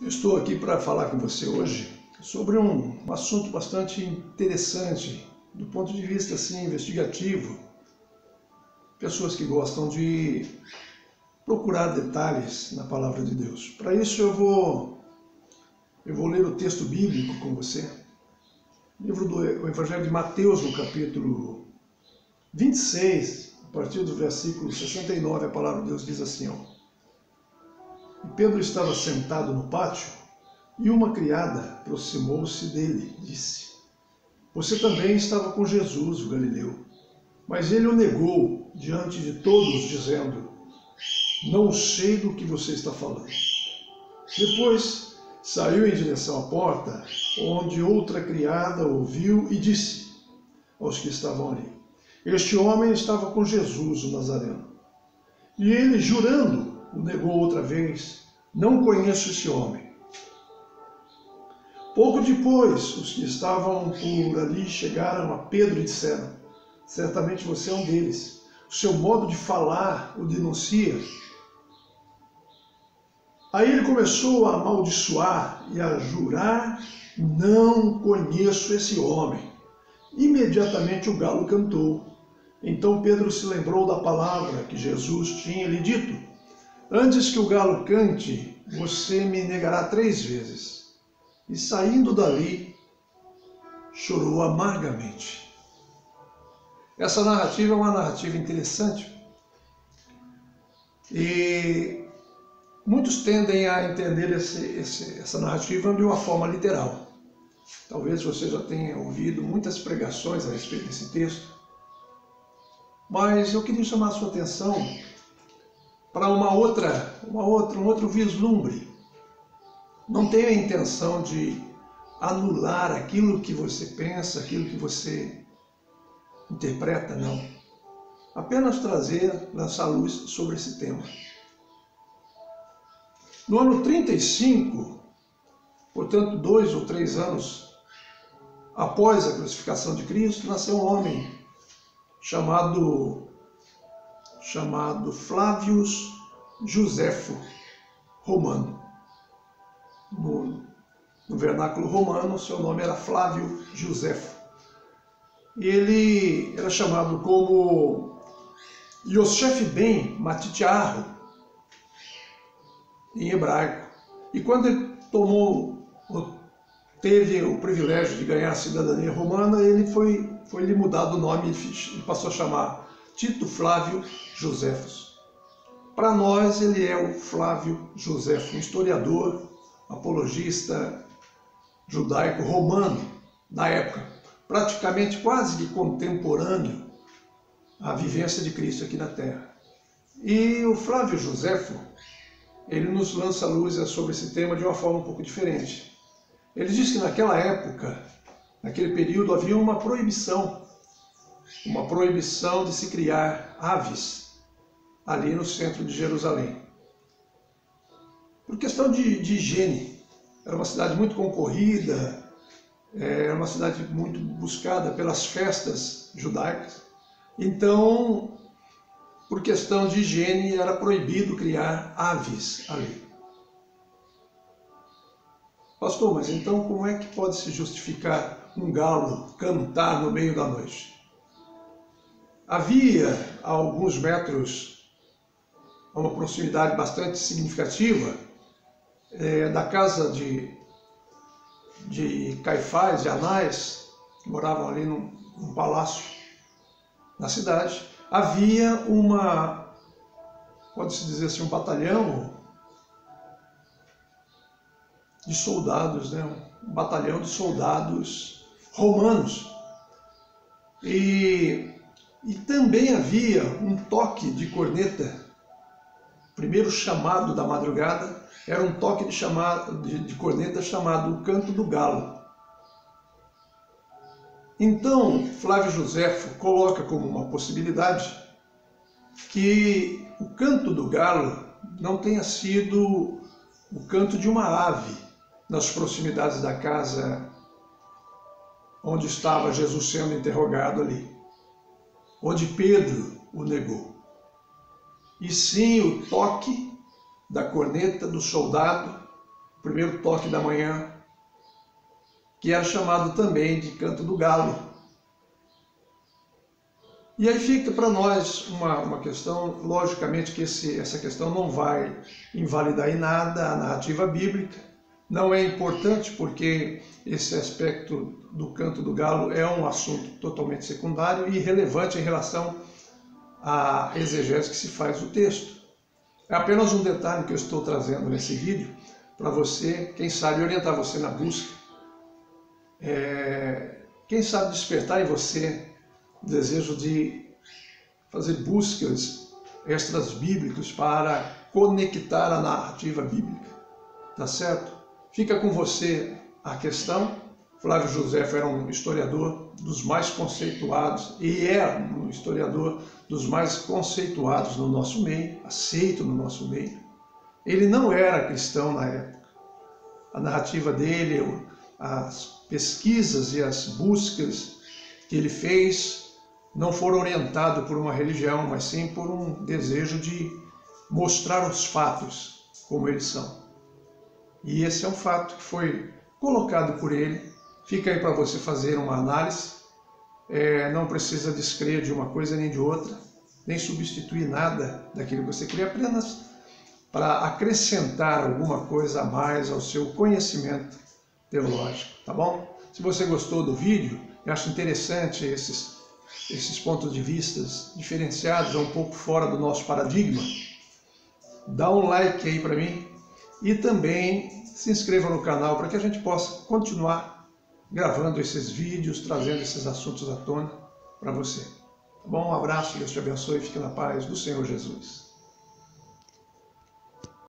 Eu estou aqui para falar com você hoje sobre um assunto bastante interessante do ponto de vista assim, investigativo. Pessoas que gostam de procurar detalhes na palavra de Deus. Para isso eu vou ler o texto bíblico com você. Livro do Evangelho de Mateus, no capítulo 26, a partir do versículo 69, a palavra de Deus diz assim, ó. E Pedro estava sentado no pátio, e uma criada aproximou-se dele e disse, você também estava com Jesus, o Galileu. Mas ele o negou diante de todos, dizendo, não sei do que você está falando. Depois saiu em direção à porta, onde outra criada ouviu e disse aos que estavam ali, este homem estava com Jesus, o Nazareno. E ele, jurando, o negou outra vez, não conheço esse homem. Pouco depois, os que estavam por ali chegaram a Pedro e disseram, certamente você é um deles, o seu modo de falar o denuncia. Aí ele começou a amaldiçoar e a jurar, não conheço esse homem. Imediatamente o galo cantou. Então Pedro se lembrou da palavra que Jesus tinha lhe dito, antes que o galo cante, você me negará 3 vezes. E saindo dali, chorou amargamente. Essa narrativa é uma narrativa interessante. E muitos tendem a entender essa narrativa de uma forma literal. Talvez você já tenha ouvido muitas pregações a respeito desse texto. Mas eu queria chamar a sua atenção para um outro vislumbre. Não tenho a intenção de anular aquilo que você pensa, aquilo que você interpreta, não. Apenas lançar luz sobre esse tema. No ano 35, portanto 2 ou 3 anos após a crucificação de Cristo, nasceu um homem chamado Flávio Josefo Romano. No vernáculo romano, seu nome era Flávio Josefo. E ele era chamado como Yosef ben Matitiahu, em hebraico. E quando ele teve o privilégio de ganhar a cidadania romana, ele foi-lhe mudado o nome e passou a chamar Tito Flávio Josefus. Para nós, ele é o Flávio Josefo, um historiador, apologista judaico romano na época, praticamente quase que contemporâneo à vivência de Cristo aqui na Terra. E o Flávio Josefo, ele nos lança a luz sobre esse tema de uma forma um pouco diferente. Ele diz que naquela época, naquele período, havia uma proibição de se criar aves ali no centro de Jerusalém. Por questão de higiene, era uma cidade muito concorrida, era uma cidade muito buscada pelas festas judaicas. Então, por questão de higiene, era proibido criar aves ali. Pastor, mas então como é que pode se justificar um galo cantar no meio da noite? Havia a alguns metros, a uma proximidade bastante significativa, da casa de Caifás, de Anás, que moravam ali num palácio na cidade, havia pode-se dizer assim, um batalhão de soldados, um batalhão de soldados romanos. E também havia um toque de corneta. O primeiro chamado da madrugada era um toque de corneta chamado o canto do galo. Então, Flávio Josefo coloca como uma possibilidade que o canto do galo não tenha sido o canto de uma ave nas proximidades da casa onde estava Jesus sendo interrogado ali, onde Pedro o negou. E sim o toque da corneta do soldado o primeiro toque da manhã, que era chamado também de canto do galo. E aí fica para nós uma questão, logicamente que essa questão não vai invalidar em nada a narrativa bíblica, não é importante porque esse aspecto do canto do galo é um assunto totalmente secundário e irrelevante em relação à exegese que se faz do texto. É apenas um detalhe que eu estou trazendo nesse vídeo para você, quem sabe orientar você na busca, quem sabe despertar em você o desejo de fazer buscas extras bíblicas para conectar a narrativa bíblica, tá certo? Fica com você a questão. Flávio Josefo era um historiador dos mais conceituados e é um historiador dos mais conceituados no nosso meio, aceito no nosso meio. Ele não era cristão na época. A narrativa dele, as pesquisas e as buscas que ele fez não foram orientadas por uma religião, mas sim por um desejo de mostrar os fatos como eles são. E esse é um fato que foi colocado por ele. Fica aí para você fazer uma análise. Não precisa descrer de uma coisa nem de outra, nem substituir nada daquilo que você crê, apenas para acrescentar alguma coisa a mais ao seu conhecimento teológico, tá bom? Se você gostou do vídeo, eu acho interessante esses pontos de vista diferenciados, um pouco fora do nosso paradigma, dá um like aí para mim e também se inscreva no canal para que a gente possa continuar gravando esses vídeos, trazendo esses assuntos à tona para você. Tá bom? Um abraço, Deus te abençoe e fique na paz do Senhor Jesus.